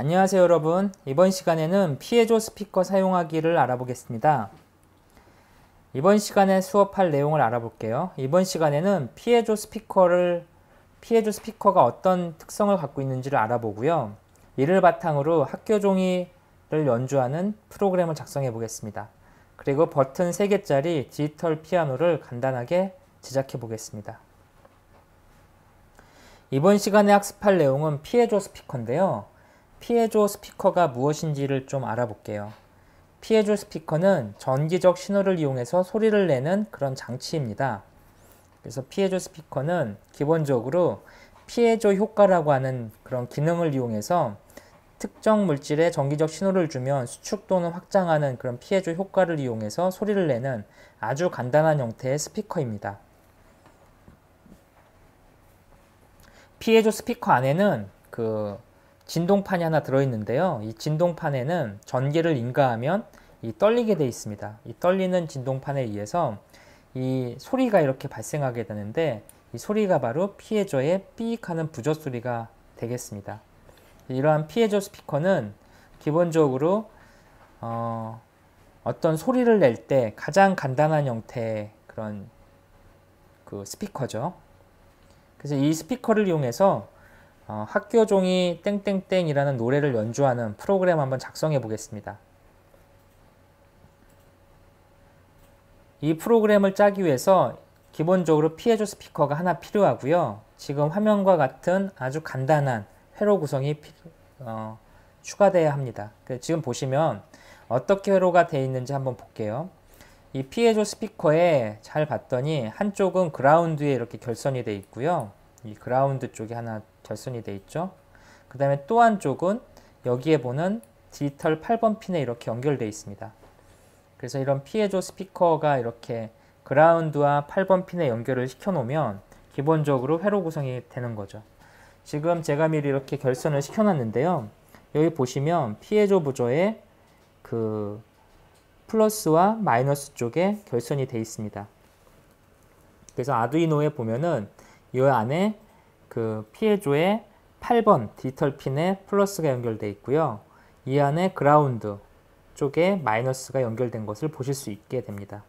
안녕하세요 여러분. 이번 시간에는 피에조 스피커 사용하기를 알아보겠습니다. 이번 시간에 수업할 내용을 알아볼게요. 이번 시간에는 피에조 스피커가 어떤 특성을 갖고 있는지를 알아보고요. 이를 바탕으로 학교 종이를 연주하는 프로그램을 작성해 보겠습니다. 그리고 버튼 3개짜리 디지털 피아노를 간단하게 제작해 보겠습니다. 이번 시간에 학습할 내용은 피에조 스피커인데요. 피에조 스피커가 무엇인지를 좀 알아볼게요. 피에조 스피커는 전기적 신호를 이용해서 소리를 내는 그런 장치입니다. 그래서 피에조 스피커는 기본적으로 피에조 효과라고 하는 그런 기능을 이용해서 특정 물질에 전기적 신호를 주면 수축 또는 확장하는 그런 피에조 효과를 이용해서 소리를 내는 아주 간단한 형태의 스피커입니다. 피에조 스피커 안에는 진동판이 하나 들어있는데요. 이 진동판에는 전기를 인가하면 떨리게 되어 있습니다. 이 떨리는 진동판에 의해서 이 소리가 이렇게 발생하게 되는데 이 소리가 바로 피에조의 삐익 하는 부저 소리가 되겠습니다. 이러한 피에조 스피커는 기본적으로 어떤 소리를 낼 때 가장 간단한 형태의 그런 스피커죠. 그래서 이 스피커를 이용해서 학교 종이 땡땡땡이라는 노래를 연주하는 프로그램 한번 작성해 보겠습니다. 이 프로그램을 짜기 위해서 기본적으로 피에조 스피커가 하나 필요하고요. 지금 화면과 같은 아주 간단한 회로 구성이 추가되어야 합니다. 지금 보시면 어떻게 회로가 되어 있는지 한번 볼게요. 이 피에조 스피커에 잘 봤더니 한쪽은 그라운드에 이렇게 결선이 되어 있고요. 이 그라운드 쪽에 하나 결선이 되어 있죠. 그 다음에 또 한쪽은 여기에 보는 디지털 8번 핀에 이렇게 연결되어 있습니다. 그래서 이런 피에조 스피커가 이렇게 그라운드와 8번 핀에 연결을 시켜 놓으면 기본적으로 회로 구성이 되는 거죠. 지금 제가 미리 이렇게 결선을 시켜 놨는데요. 여기 보시면 피에조 부저에 플러스와 마이너스 쪽에 결선이 되어 있습니다. 그래서 아두이노에 보면은 이 안에 피에조의 8번 디지털 핀에 플러스가 연결되어 있고요. 이 안에 그라운드 쪽에 마이너스가 연결된 것을 보실 수 있게 됩니다.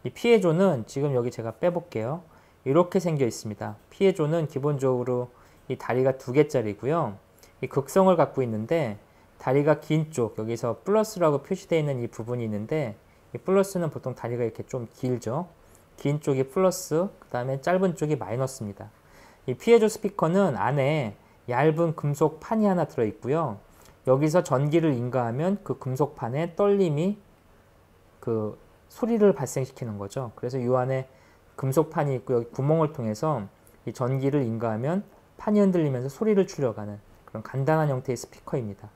이 피에조는 지금 여기 제가 빼볼게요. 이렇게 생겨 있습니다. 피에조는 기본적으로 이 다리가 2개짜리고요. 이 극성을 갖고 있는데 다리가 긴 쪽, 여기서 플러스라고 표시되어 있는 이 부분이 있는데 이 플러스는 보통 다리가 이렇게 좀 길죠. 긴 쪽이 플러스, 그 다음에 짧은 쪽이 마이너스입니다. 이 피에조 스피커는 안에 얇은 금속 판이 하나 들어있고요. 여기서 전기를 인가하면 그 금속판에 떨림이 소리를 발생시키는 거죠. 그래서 이 안에 금속판이 있고 여기 구멍을 통해서 이 전기를 인가하면 판이 흔들리면서 소리를 출력하는 그런 간단한 형태의 스피커입니다.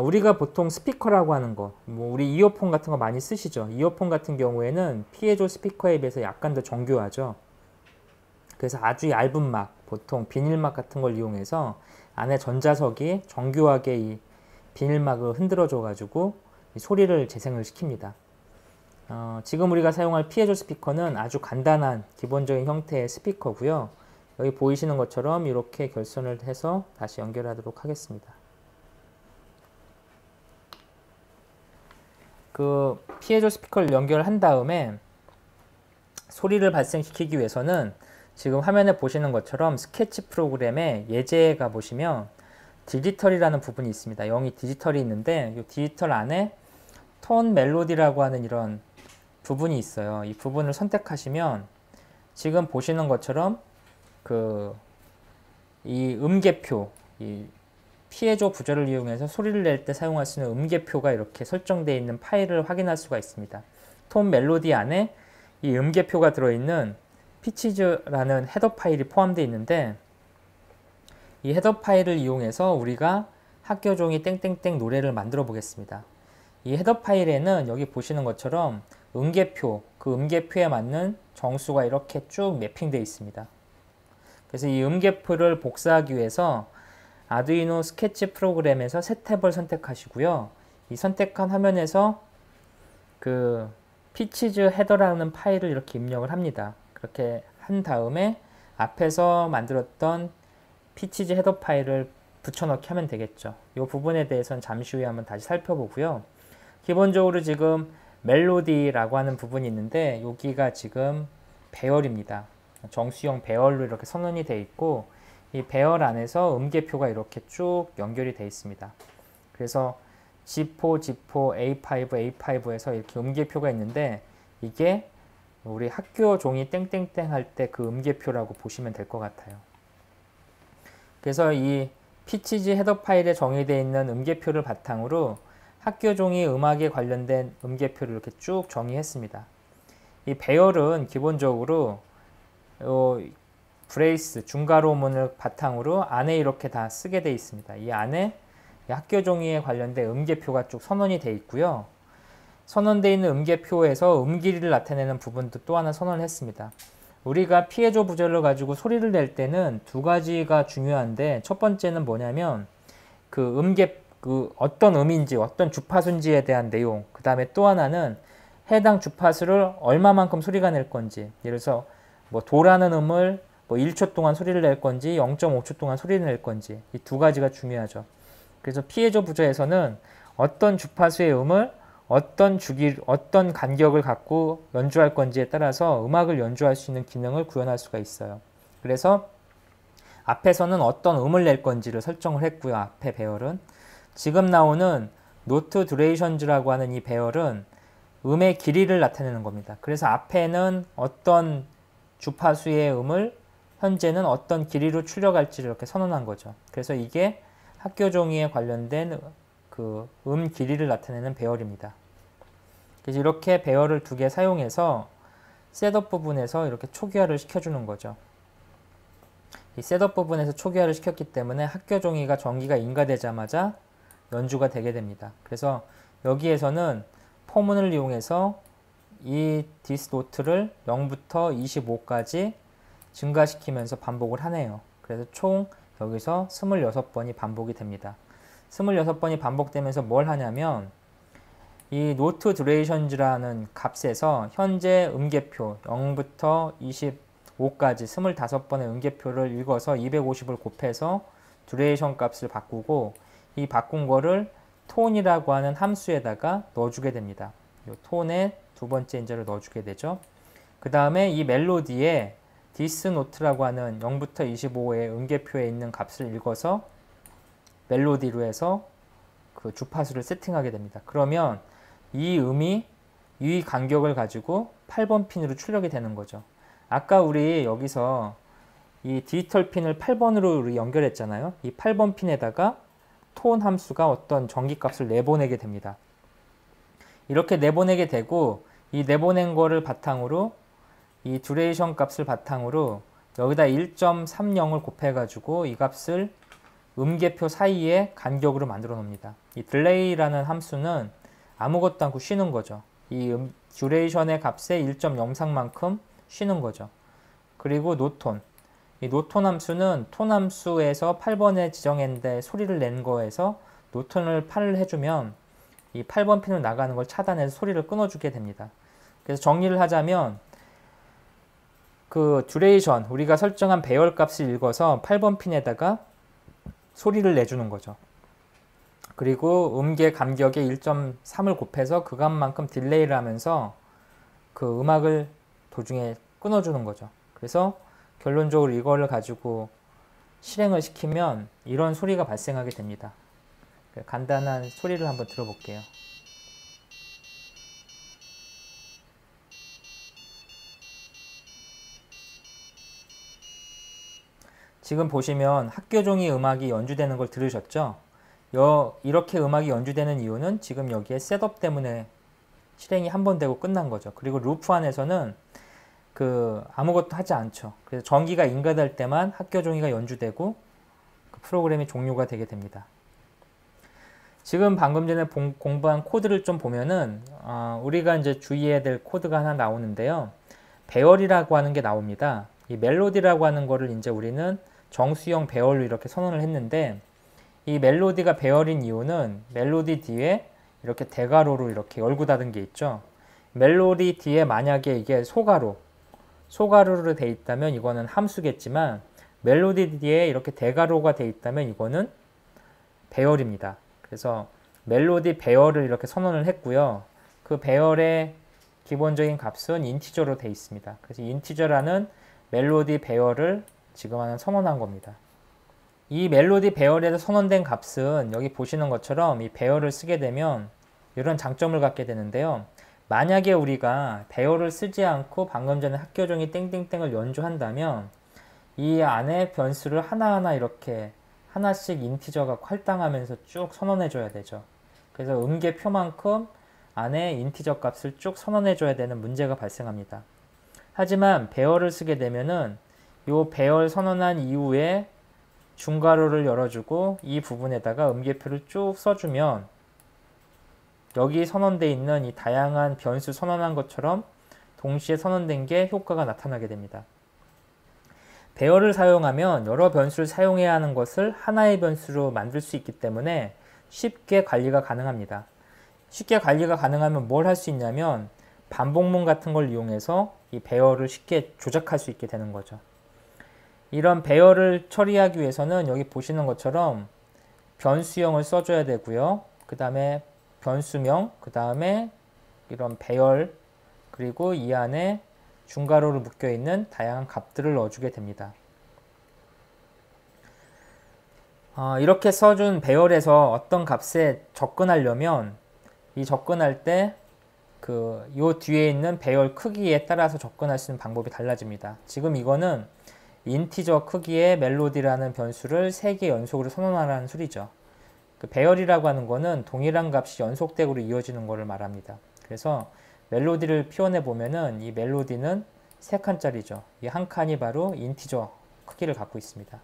우리가 보통 스피커라고 하는 거, 우리 이어폰 같은 거 많이 쓰시죠. 이어폰 같은 경우에는 피에조 스피커에 비해서 약간 더 정교하죠. 그래서 아주 얇은 막, 보통 비닐막 같은 걸 이용해서 안에 전자석이 정교하게 이 비닐막을 흔들어줘 가지고 소리를 재생을 시킵니다. 지금 우리가 사용할 피에조 스피커는 아주 간단한 기본적인 형태의 스피커고요. 여기 보이시는 것처럼 이렇게 결선을 해서 다시 연결하도록 하겠습니다. 피에조 스피커를 연결한 다음에 소리를 발생시키기 위해서는 지금 화면에 보시는 것처럼 스케치 프로그램에 예제에 가보시면 디지털이라는 부분이 있습니다. 여기 디지털이 있는데 이 디지털 안에 톤 멜로디라고 하는 이런 부분이 있어요. 이 부분을 선택하시면 지금 보시는 것처럼 이 음계표, 이 피에조 부저를 이용해서 소리를 낼 때 사용할 수 있는 음계표가 이렇게 설정되어 있는 파일을 확인할 수가 있습니다. 톤 멜로디 안에 이 음계표가 들어있는 피치즈라는 헤더 파일이 포함되어 있는데 이 헤더 파일을 이용해서 우리가 학교 종이 땡땡땡 노래를 만들어 보겠습니다. 이 헤더 파일에는 여기 보시는 것처럼 음계표, 그 음계표에 맞는 정수가 이렇게 쭉 매핑되어 있습니다. 그래서 이 음계표를 복사하기 위해서 아두이노 스케치 프로그램에서 새 탭을 선택하시고요. 이 선택한 화면에서 피치즈 헤더라는 파일을 이렇게 입력을 합니다. 그렇게 한 다음에 앞에서 만들었던 피치즈 헤더 파일을 붙여넣기 하면 되겠죠. 이 부분에 대해서는 잠시 후에 한번 다시 살펴보고요. 기본적으로 지금 멜로디라고 하는 부분이 있는데 여기가 지금 배열입니다. 정수형 배열로 이렇게 선언이 되어 있고 이 배열 안에서 음계표가 이렇게 쭉 연결이 되어 있습니다. 그래서 G4, G4, A5, A5에서 이렇게 음계표가 있는데 이게 우리 학교 종이 땡땡땡 할 때 그 음계표라고 보시면 될 것 같아요. 그래서 이 PTG 헤더 파일에 정의되어 있는 음계표를 바탕으로 학교 종이 음악에 관련된 음계표를 이렇게 쭉 정의했습니다. 이 배열은 기본적으로 브레이스, 중괄호문을 바탕으로 안에 이렇게 다 쓰게 되어 있습니다. 이 안에 학교 종이에 관련된 음계표가 쭉 선언이 되어 있고요. 선언되어 있는 음계표에서 음길이를 나타내는 부분도 또 하나 선언을 했습니다. 우리가 피에조 부절을 가지고 소리를 낼 때는 두 가지가 중요한데 첫 번째는 뭐냐면 그 어떤 음인지 어떤 주파수인지에 대한 내용, 그 다음에 또 하나는 해당 주파수를 얼마만큼 소리가 낼 건지, 예를 들어서 뭐 도라는 음을 뭐 1초 동안 소리를 낼 건지 0.5초 동안 소리를 낼 건지 이 두 가지가 중요하죠. 그래서 피에조 부저에서는 어떤 주파수의 음을 어떤 간격을 갖고 연주할 건지에 따라서 음악을 연주할 수 있는 기능을 구현할 수가 있어요. 그래서 앞에서는 어떤 음을 낼 건지를 설정을 했고요. 앞에 배열은. 지금 나오는 노트 듀레이션즈라고 하는 이 배열은 음의 길이를 나타내는 겁니다. 그래서 앞에는 어떤 주파수의 음을 현재는 어떤 길이로 출력할지를 이렇게 선언한 거죠. 그래서 이게 학교 종이에 관련된 그 길이를 나타내는 배열입니다. 그래서 이렇게 배열을 두 개 사용해서 셋업 부분에서 이렇게 초기화를 시켜주는 거죠. 이 셋업 부분에서 초기화를 시켰기 때문에 학교 종이가 전기가 인가되자마자 연주가 되게 됩니다. 그래서 여기에서는 포문을 이용해서 이 디스 노트를 0부터 25까지 증가시키면서 반복을 하네요. 그래서 총 여기서 26번이 반복이 됩니다. 26번이 반복되면서 뭘 하냐면 이 노트 듀레이션즈라는 값에서 현재 음계표 0부터 25까지 25번의 음계표를 읽어서 250을 곱해서 듀레이션 값을 바꾸고 이 바꾼 거를 톤이라고 하는 함수에다가 넣어주게 됩니다. 이 톤에 두 번째 인자를 넣어주게 되죠. 그 다음에 이 멜로디에 디스 노트라고 하는 0부터 25의 음계표에 있는 값을 읽어서 멜로디로 해서 그 주파수를 세팅하게 됩니다. 그러면 이 음이 이 간격을 가지고 8번 핀으로 출력이 되는 거죠. 아까 우리 여기서 이 디지털 핀을 8번으로 우리 연결했잖아요. 이 8번 핀에다가 톤 함수가 어떤 전기값을 내보내게 됩니다. 이렇게 내보내게 되고 이 내보낸 거를 바탕으로 이 듀레이션 값을 바탕으로 여기다 1.30을 곱해 가지고 이 값을 음계표 사이에 간격으로 만들어 놓습니다. 이 딜레이라는 함수는 아무것도 않고 쉬는 거죠. 이 듀레이션의 값에 1.03만큼 쉬는 거죠. 그리고 노톤. 이 노톤 함수는 톤 함수에서 8번에 지정했는데 소리를 낸 거에서 노톤을 8을 해주면 이 8번 핀으로 나가는 걸 차단해서 소리를 끊어주게 됩니다. 그래서 정리를 하자면 그 듀레이션, 우리가 설정한 배열 값을 읽어서 8번 핀에다가 소리를 내주는 거죠. 그리고 음계 간격에 1.3을 곱해서 그 값만큼 딜레이를 하면서 그 음악을 도중에 끊어주는 거죠. 그래서 결론적으로 이거를 가지고 실행을 시키면 이런 소리가 발생하게 됩니다. 간단한 소리를 한번 들어볼게요. 지금 보시면 학교 종이 음악이 연주되는 걸 들으셨죠? 이렇게 음악이 연주되는 이유는 지금 여기에 셋업 때문에 실행이 한 번 되고 끝난 거죠. 그리고 루프 안에서는 아무것도 하지 않죠. 그래서 전기가 인가될 때만 학교 종이가 연주되고 그 프로그램이 종료가 되게 됩니다. 지금 방금 전에 공부한 코드를 좀 보면은 우리가 이제 주의해야 될 코드가 하나 나오는데요. 배열이라고 하는 게 나옵니다. 이 멜로디라고 하는 거를 이제 우리는 정수형 배열로 이렇게 선언을 했는데 이 멜로디가 배열인 이유는 멜로디 뒤에 이렇게 대괄호로 이렇게 열고 닫은 게 있죠. 멜로디 뒤에 만약에 이게 소괄호로 돼 있다면 이거는 함수겠지만 멜로디 뒤에 이렇게 대괄호가 돼 있다면 이거는 배열입니다. 그래서 멜로디 배열을 이렇게 선언을 했고요. 그 배열의 기본적인 값은 인티저로 되어 있습니다. 그래서 인티저라는 멜로디 배열을 지금 하나 선언한 겁니다. 이 멜로디 배열에서 선언된 값은 여기 보시는 것처럼 이 배열을 쓰게 되면 이런 장점을 갖게 되는데요. 만약에 우리가 배열을 쓰지 않고 방금 전에 학교종이 땡땡땡을 연주한다면 이 안에 변수를 하나하나 이렇게 하나씩 인티저가 할당하면서 쭉 선언해 줘야 되죠. 그래서 음계표만큼 안에 인티저 값을 쭉 선언해 줘야 되는 문제가 발생합니다. 하지만 배열을 쓰게 되면은 이 배열 선언한 이후에 중괄호를 열어주고 이 부분에다가 음계표를 쭉 써주면 여기 선언되어 있는 이 다양한 변수 선언한 것처럼 동시에 선언된 게 효과가 나타나게 됩니다. 배열을 사용하면 여러 변수를 사용해야 하는 것을 하나의 변수로 만들 수 있기 때문에 쉽게 관리가 가능합니다. 쉽게 관리가 가능하면 뭘 할 수 있냐면 반복문 같은 걸 이용해서 이 배열을 쉽게 조작할 수 있게 되는 거죠. 이런 배열을 처리하기 위해서는 여기 보시는 것처럼 변수형을 써줘야 되고요. 그 다음에 변수명, 그 다음에 이런 배열, 그리고 이 안에 중괄호로 묶여있는 다양한 값들을 넣어주게 됩니다. 이렇게 써준 배열에서 어떤 값에 접근하려면 이 접근할 때 요 뒤에 있는 배열 크기에 따라서 접근할 수 있는 방법이 달라집니다. 지금 이거는 인티저 크기의 멜로디라는 변수를 3개 연속으로 선언하라는 소리죠. 그 배열이라고 하는 거는 동일한 값이 연속되고 이어지는 것을 말합니다. 그래서 멜로디를 표현해 보면은 이 멜로디는 3칸짜리죠. 이 한 칸이 바로 인티저 크기를 갖고 있습니다.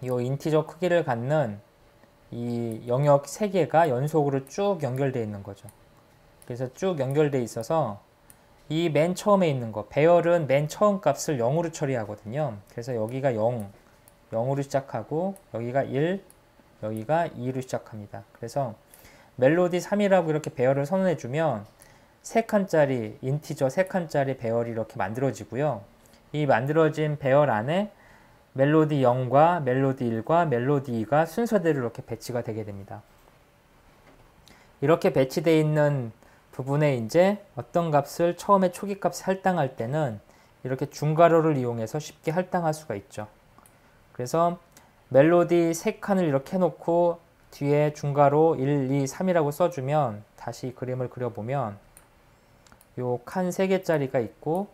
이 인티저 크기를 갖는 이 영역 3개가 연속으로 쭉 연결되어 있는 거죠. 그래서 쭉 연결되어 있어서 이 맨 처음에 있는 거, 배열은 맨 처음 값을 0으로 처리하거든요. 그래서 여기가 0, 0으로 시작하고 여기가 1, 여기가 2로 시작합니다. 그래서 멜로디 3이라고 이렇게 배열을 선언해주면 3칸짜리 인티저 3칸짜리 배열이 이렇게 만들어지고요. 이 만들어진 배열 안에 멜로디 0과 멜로디 1과 멜로디 2가 순서대로 이렇게 배치가 되게 됩니다. 이렇게 배치되어 있는 부분에 이제 어떤 값을 처음에 초기 값에 할당할 때는 이렇게 중괄호를 이용해서 쉽게 할당할 수가 있죠. 그래서 멜로디 3칸을 이렇게 해놓고 뒤에 중괄호 1, 2, 3이라고 써주면 다시 그림을 그려보면 요 칸 3개짜리가 있고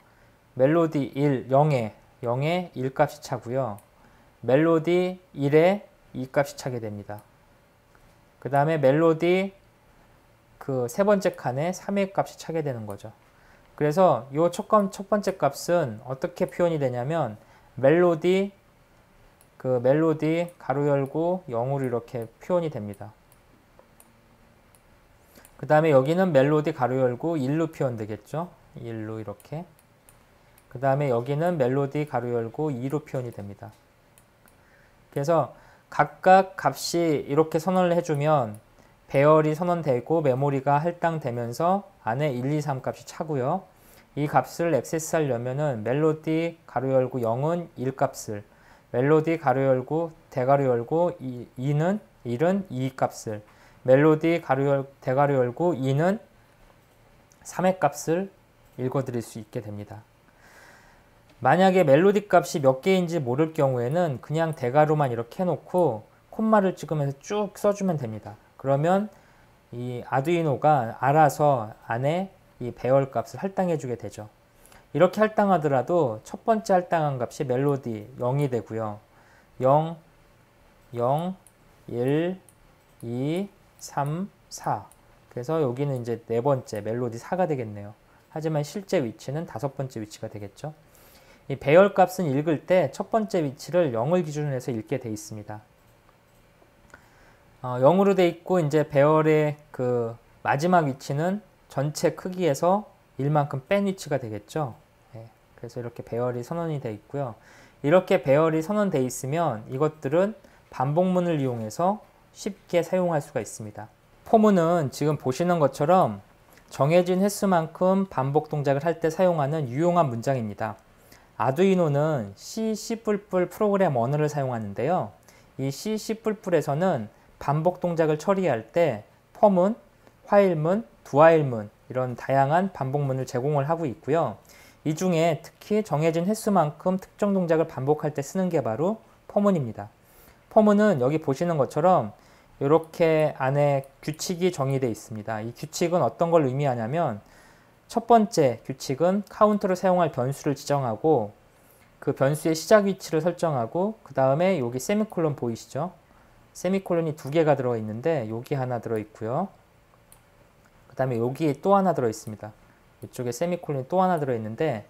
멜로디 1, 0에 1값이 차고요. 멜로디 1에 2값이 차게 됩니다. 그 다음에 멜로디 그 세 번째 칸에 3의 값이 차게 되는 거죠. 그래서 요 첫 번째 값은 어떻게 표현이 되냐면 멜로디 가로 열고 0으로 이렇게 표현이 됩니다. 그 다음에 여기는 멜로디 가로 열고 1로 표현되겠죠. 1로 이렇게. 그 다음에 여기는 멜로디 가로 열고 2로 표현이 됩니다. 그래서 각각 값이 이렇게 선언을 해주면 배열이 선언되고 메모리가 할당되면서 안에 1, 2, 3 값이 차고요. 이 값을 액세스하려면은 멜로디 가로 열고 0은 1 값을, 멜로디 가로 열고 대가로 열고 1은 2 값을, 멜로디 대가로 열고 2는 3의 값을 읽어드릴 수 있게 됩니다. 만약에 멜로디 값이 몇 개인지 모를 경우에는 그냥 대가로만 이렇게 해놓고 콤마를 찍으면서 쭉 써주면 됩니다. 그러면 이 아두이노가 알아서 안에 이 배열 값을 할당해 주게 되죠. 이렇게 할당하더라도 첫 번째 할당한 값이 멜로디 0이 되고요. 0, 0, 1, 2, 3, 4. 그래서 여기는 이제 네 번째 멜로디 4가 되겠네요. 하지만 실제 위치는 5번째 위치가 되겠죠. 이 배열 값은 읽을 때 첫 번째 위치를 0을 기준으로 해서 읽게 되어 있습니다. 0으로 되어 있고 이제 배열의 그 마지막 위치는 전체 크기에서 1만큼 뺀 위치가 되겠죠. 네, 그래서 이렇게 배열이 선언이 되어 있고요. 이렇게 배열이 선언되어 있으면 이것들은 반복문을 이용해서 쉽게 사용할 수가 있습니다. 포문은 지금 보시는 것처럼 정해진 횟수만큼 반복 동작을 할 때 사용하는 유용한 문장입니다. 아두이노는 C++ 프로그램 언어를 사용하는데요. 이 C++에서는 반복 동작을 처리할 때 for문, while문, doWhile문 이런 다양한 반복문을 제공을 하고 있고요. 이 중에 특히 정해진 횟수만큼 특정 동작을 반복할 때 쓰는 게 바로 for문입니다. for문은 여기 보시는 것처럼 이렇게 안에 규칙이 정의되어 있습니다. 이 규칙은 어떤 걸 의미하냐면 첫 번째 규칙은 카운트로 사용할 변수를 지정하고 그 변수의 시작 위치를 설정하고 그 다음에 여기 세미콜론 보이시죠? 세미콜론이 두 개가 들어 있는데 여기 하나 들어 있고요. 그 다음에 여기에 또 하나 들어 있습니다. 이쪽에 세미콜론이 또 하나 들어 있는데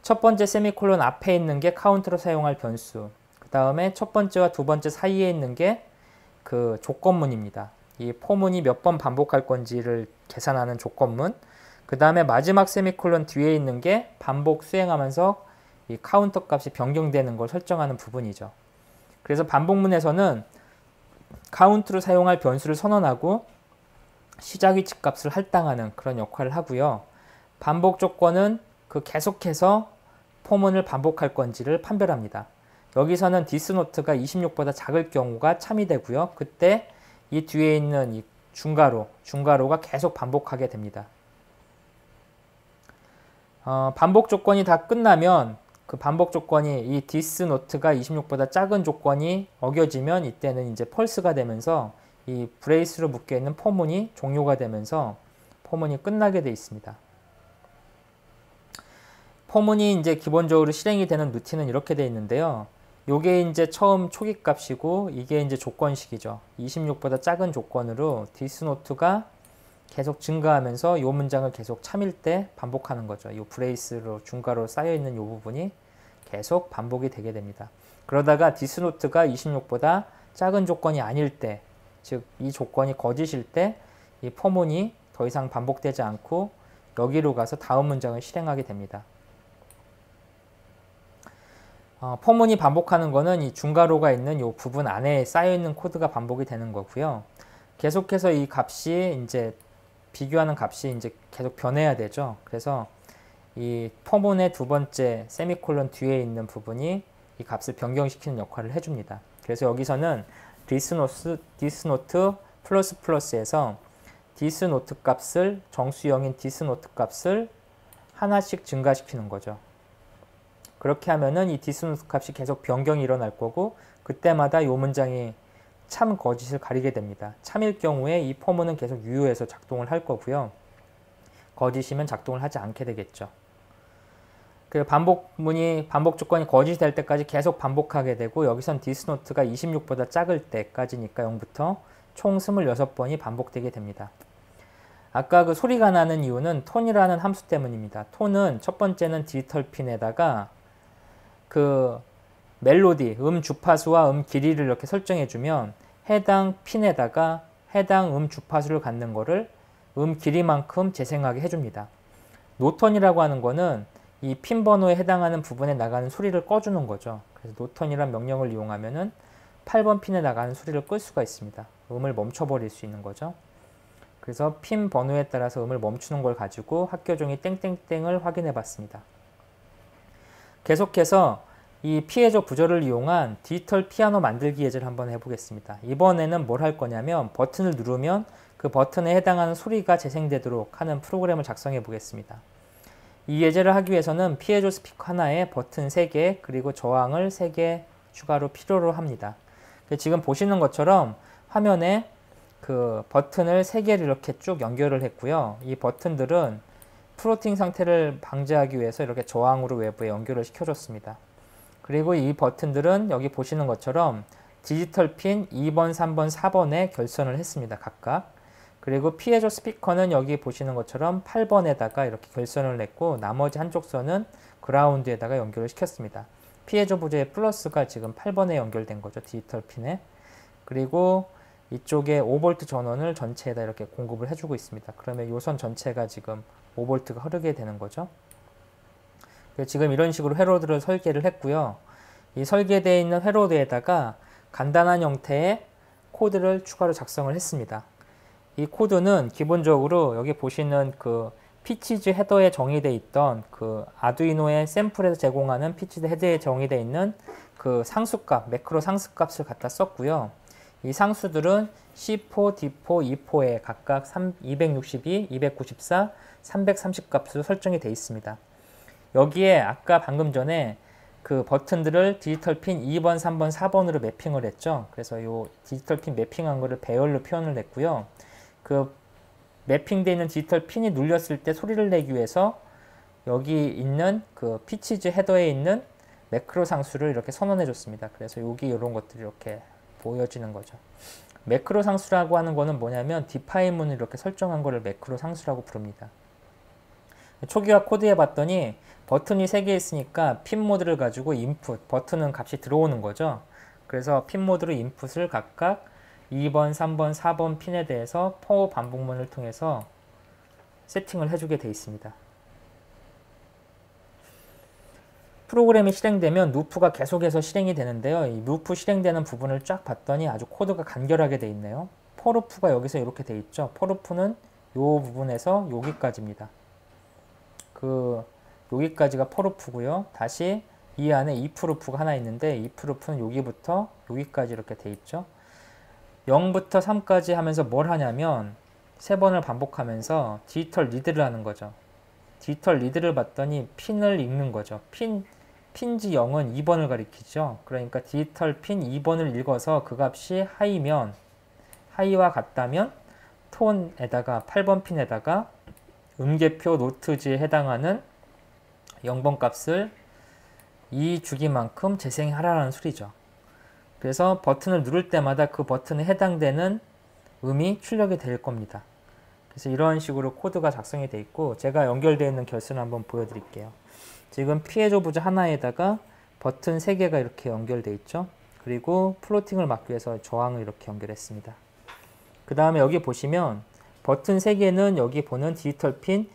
첫 번째 세미콜론 앞에 있는 게 카운트로 사용할 변수, 그 다음에 첫 번째와 두 번째 사이에 있는 게 그 조건문입니다. 이 포문이 몇 번 반복할 건지를 계산하는 조건문, 그 다음에 마지막 세미콜론 뒤에 있는 게 반복 수행하면서 이 카운터 값이 변경되는 걸 설정하는 부분이죠. 그래서 반복문에서는 카운트로 사용할 변수를 선언하고 시작 위치 값을 할당하는 그런 역할을 하고요. 반복 조건은 그 계속해서 포문을 반복할 건지를 판별합니다. 여기서는 디스노트가 26보다 작을 경우가 참이 되고요. 그때 이 뒤에 있는 이 중괄호가 계속 반복하게 됩니다. 반복 조건이 다 끝나면 그 반복 조건이 이 디스노트가 26보다 작은 조건이 어겨지면 이때는 이제 펄스가 되면서 이 브레이스로 묶여 있는 포문이 종료가 되면서 포문이 끝나게 되어 있습니다. 포문이 이제 기본적으로 실행이 되는 루틴은 이렇게 되어 있는데요. 요게 이제 처음 초기 값이고 이게 이제 조건식이죠. 26보다 작은 조건으로 디스노트가 계속 증가하면서 이 문장을 계속 참일 때 반복하는 거죠. 이 브레이스로 중괄호로 쌓여 있는 이 부분이 계속 반복이 되게 됩니다. 그러다가 디스노트가 26보다 작은 조건이 아닐 때, 즉 이 조건이 거짓일 때 이 포문이 더 이상 반복되지 않고 여기로 가서 다음 문장을 실행하게 됩니다. 포문이 반복하는 거는 이 중괄호가 있는 이 부분 안에 쌓여 있는 코드가 반복이 되는 거고요. 계속해서 이 값이 이제 비교하는 값이 이제 계속 변해야 되죠. 그래서 이 포문의 두 번째 세미콜론 뒤에 있는 부분이 이 값을 변경시키는 역할을 해줍니다. 그래서 여기서는 디스노트 플러스 플러스에서 디스노트 값을 정수형인 디스노트 값을 하나씩 증가시키는 거죠. 그렇게 하면은 이 디스노트 값이 계속 변경이 일어날 거고 그때마다 이 문장이 참 거짓을 가리게 됩니다. 참일 경우에 이 포문은 계속 유효해서 작동을 할 거고요. 거짓이면 작동을 하지 않게 되겠죠. 그 반복 조건이 거짓이 될 때까지 계속 반복하게 되고 여기선 디스노트가 26보다 작을 때까지니까 0부터 총 26번이 반복되게 됩니다. 아까 그 소리가 나는 이유는 톤이라는 함수 때문입니다. 톤은 첫 번째는 디지털 핀에다가 그 멜로디, 주파수와 길이를 이렇게 설정해주면 해당 핀에다가 해당 주파수를 갖는 거를 길이만큼 재생하게 해줍니다. 노턴이라고 하는 거는 이 핀 번호에 해당하는 부분에 나가는 소리를 꺼주는 거죠. 그래서 노턴이란 명령을 이용하면은 8번 핀에 나가는 소리를 끌 수가 있습니다. 음을 멈춰버릴 수 있는 거죠. 그래서 핀 번호에 따라서 음을 멈추는 걸 가지고 학교종이 땡땡땡을 확인해 봤습니다. 계속해서 이 피해조 구조를 이용한 디지털 피아노 만들기 예제를 한번 해보겠습니다. 이번에는 뭘 할 거냐면 버튼을 누르면 그 버튼에 해당하는 소리가 재생되도록 하는 프로그램을 작성해 보겠습니다. 이 예제를 하기 위해서는 피해조 스피커 하나에 버튼 3개 그리고 저항을 3개 추가로 필요로 합니다. 지금 보시는 것처럼 화면에 그 버튼을 3개를 이렇게 쭉 연결을 했고요. 이 버튼들은 프로팅 상태를 방지하기 위해서 이렇게 저항으로 외부에 연결을 시켜줬습니다. 그리고 이 버튼들은 여기 보시는 것처럼 디지털 핀 2번, 3번, 4번에 결선을 했습니다. 각각. 그리고 피해조 스피커는 여기 보시는 것처럼 8번에다가 이렇게 결선을 냈고 나머지 한쪽 선은 그라운드에다가 연결을 시켰습니다. 피해조 부재의 플러스가 지금 8번에 연결된 거죠. 디지털 핀에. 그리고 이쪽에 5V 전원을 전체에다 이렇게 공급을 해주고 있습니다. 그러면 이 선 전체가 지금 5V가 흐르게 되는 거죠. 지금 이런 식으로 회로드를 설계를 했고요. 이 설계되어 있는 회로드에다가 간단한 형태의 코드를 추가로 작성을 했습니다. 이 코드는 기본적으로 여기 보시는 그 피치즈 헤더에 정의되어 있던 그 아두이노의 샘플에서 제공하는 피치즈 헤더에 정의되어 있는 그 상수값, 매크로 상수값을 갖다 썼고요. 이 상수들은 C4, D4, E4에 각각 262, 294, 330 값으로 설정이 되어 있습니다. 여기에 아까 방금 전에 그 버튼들을 디지털 핀 2번, 3번, 4번으로 매핑을 했죠. 그래서 이 디지털 핀 매핑한 거를 배열로 표현을 했고요. 그 매핑되어 있는 디지털 핀이 눌렸을 때 소리를 내기 위해서 여기 있는 그 피치즈 헤더에 있는 매크로 상수를 이렇게 선언해 줬습니다. 그래서 여기 이런 것들이 이렇게 보여지는 거죠. 매크로 상수라고 하는 거는 뭐냐면 디파인문을 이렇게 설정한 거를 매크로 상수라고 부릅니다. 초기화 코드해 봤더니 버튼이 3개 있으니까 핀 모드를 가지고 인풋, 버튼은 값이 들어오는 거죠. 그래서 핀 모드로 인풋을 각각 2번, 3번, 4번 핀에 대해서 for 반복문을 통해서 세팅을 해주게 되어 있습니다. 프로그램이 실행되면 루프가 계속해서 실행이 되는데요. 이 루프 실행되는 부분을 쫙 봤더니 아주 코드가 간결하게 되어 있네요. for 루프가 여기서 이렇게 되어 있죠. for 루프는 이 부분에서 여기까지입니다. 여기까지가 for 루프고요. 다시 이 안에 if 루프가 하나 있는데 if 루프는 여기부터 여기까지 이렇게 되어 있죠. 0부터 3까지 하면서 뭘 하냐면 3번을 반복하면서 디지털 리드를 하는 거죠. 디지털 리드를 봤더니 핀을 읽는 거죠. 핀지 0은 2번을 가리키죠. 그러니까 디지털 핀 2번을 읽어서 그 값이 하이와 같다면 톤에다가 8번 핀에다가 음계표 노트지에 해당하는 0번 값을 이 주기만큼 재생하라는 소리죠. 그래서 버튼을 누를 때마다 그 버튼에 해당되는 음이 출력이 될 겁니다. 그래서 이런 식으로 코드가 작성이 되어 있고 제가 연결되어 있는 결선을 한번 보여드릴게요. 지금 피에조 부저 하나에다가 버튼 3개가 이렇게 연결되어 있죠. 그리고 플로팅을 막기 위해서 저항을 이렇게 연결했습니다. 그 다음에 여기 보시면 버튼 3개는 여기 보는 디지털 핀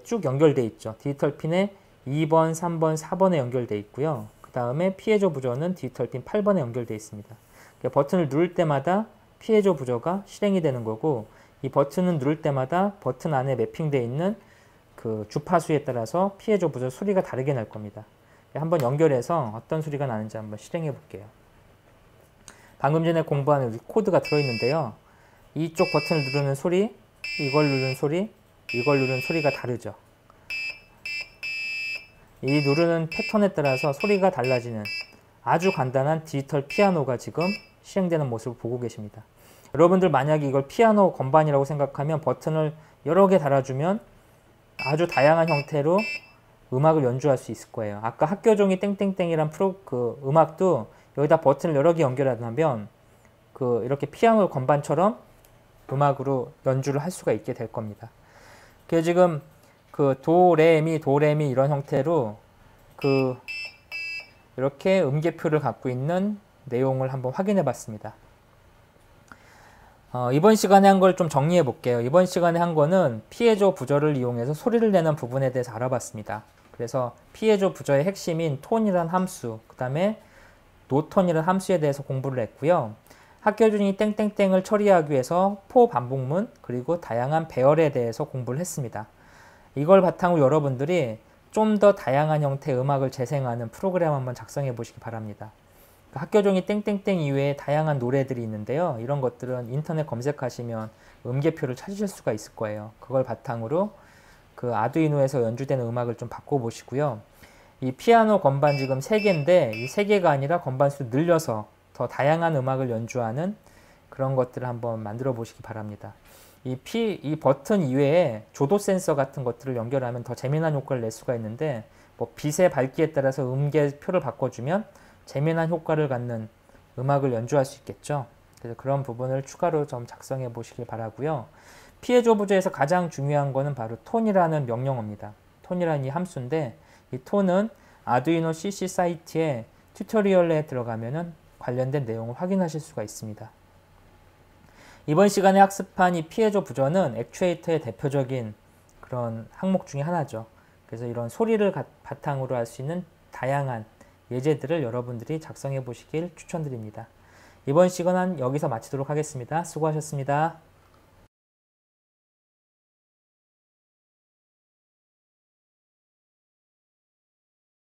쭉 연결되어 있죠. 디지털 핀에 2번, 3번, 4번에 연결되어 있고요. 그 다음에 피에조 부저는 디지털 핀 8번에 연결되어 있습니다. 그러니까 버튼을 누를 때마다 피에조 부저가 실행이 되는 거고 이 버튼을 누를 때마다 버튼 안에 매핑되어 있는 그 주파수에 따라서 피에조 부저 소리가 다르게 날 겁니다. 한번 연결해서 어떤 소리가 나는지 한번 실행해 볼게요. 방금 전에 공부한 우리 코드가 들어있는데요. 이쪽 버튼을 누르는 소리, 이걸 누르는 소리, 이걸 누르는 소리가 다르죠. 이 누르는 패턴에 따라서 소리가 달라지는 아주 간단한 디지털 피아노가 지금 실행되는 모습을 보고 계십니다. 여러분들 만약에 이걸 피아노 건반이라고 생각하면 버튼을 여러 개 달아주면 아주 다양한 형태로 음악을 연주할 수 있을 거예요. 아까 학교종이 땡땡땡이란 음악도 여기다 버튼을 여러 개 연결하면 이렇게 피아노 건반처럼 음악으로 연주를 할 수가 있게 될 겁니다. 그래서 지금 도레미 이런 형태로 이렇게 음계표를 갖고 있는 내용을 한번 확인해 봤습니다. 이번 시간에 한 걸 좀 정리해 볼게요. 이번 시간에 한 거는 피에조 부저를 이용해서 소리를 내는 부분에 대해서 알아봤습니다. 그래서 피에조 부저의 핵심인 톤이라는 함수, 그 다음에 노톤이라는 함수에 대해서 공부를 했고요. 학교준이 땡땡땡을 처리하기 위해서 for 반복문 그리고 다양한 배열에 대해서 공부를 했습니다. 이걸 바탕으로 여러분들이 좀 더 다양한 형태의 음악을 재생하는 프로그램 한번 작성해 보시기 바랍니다. 학교종이 땡땡땡 이외에 다양한 노래들이 있는데요. 이런 것들은 인터넷 검색하시면 음계표를 찾으실 수가 있을 거예요. 그걸 바탕으로 아두이노에서 연주되는 음악을 좀 바꿔보시고요. 이 피아노 건반 지금 3개인데 이 3개가 아니라 건반수 늘려서 더 다양한 음악을 연주하는 그런 것들을 한번 만들어 보시기 바랍니다. 이 버튼 이외에 조도 센서 같은 것들을 연결하면 더 재미난 효과를 낼 수가 있는데 빛의 밝기에 따라서 음계표를 바꿔주면 재미난 효과를 갖는 음악을 연주할 수 있겠죠. 그래서 그런 부분을 추가로 좀 작성해 보시길 바라고요. 피에조 부저에서 가장 중요한 거는 바로 톤이라는 명령어입니다. 톤이라는 이 함수인데 이 톤은 아두이노 CC 사이트에 튜토리얼에 들어가면은 관련된 내용을 확인하실 수가 있습니다. 이번 시간에 학습한 이 피에조 부저는 액추에이터의 대표적인 그런 항목 중에 하나죠. 그래서 이런 소리를 바탕으로 할 수 있는 다양한 예제들을 여러분들이 작성해 보시길 추천드립니다. 이번 시간은 여기서 마치도록 하겠습니다. 수고하셨습니다.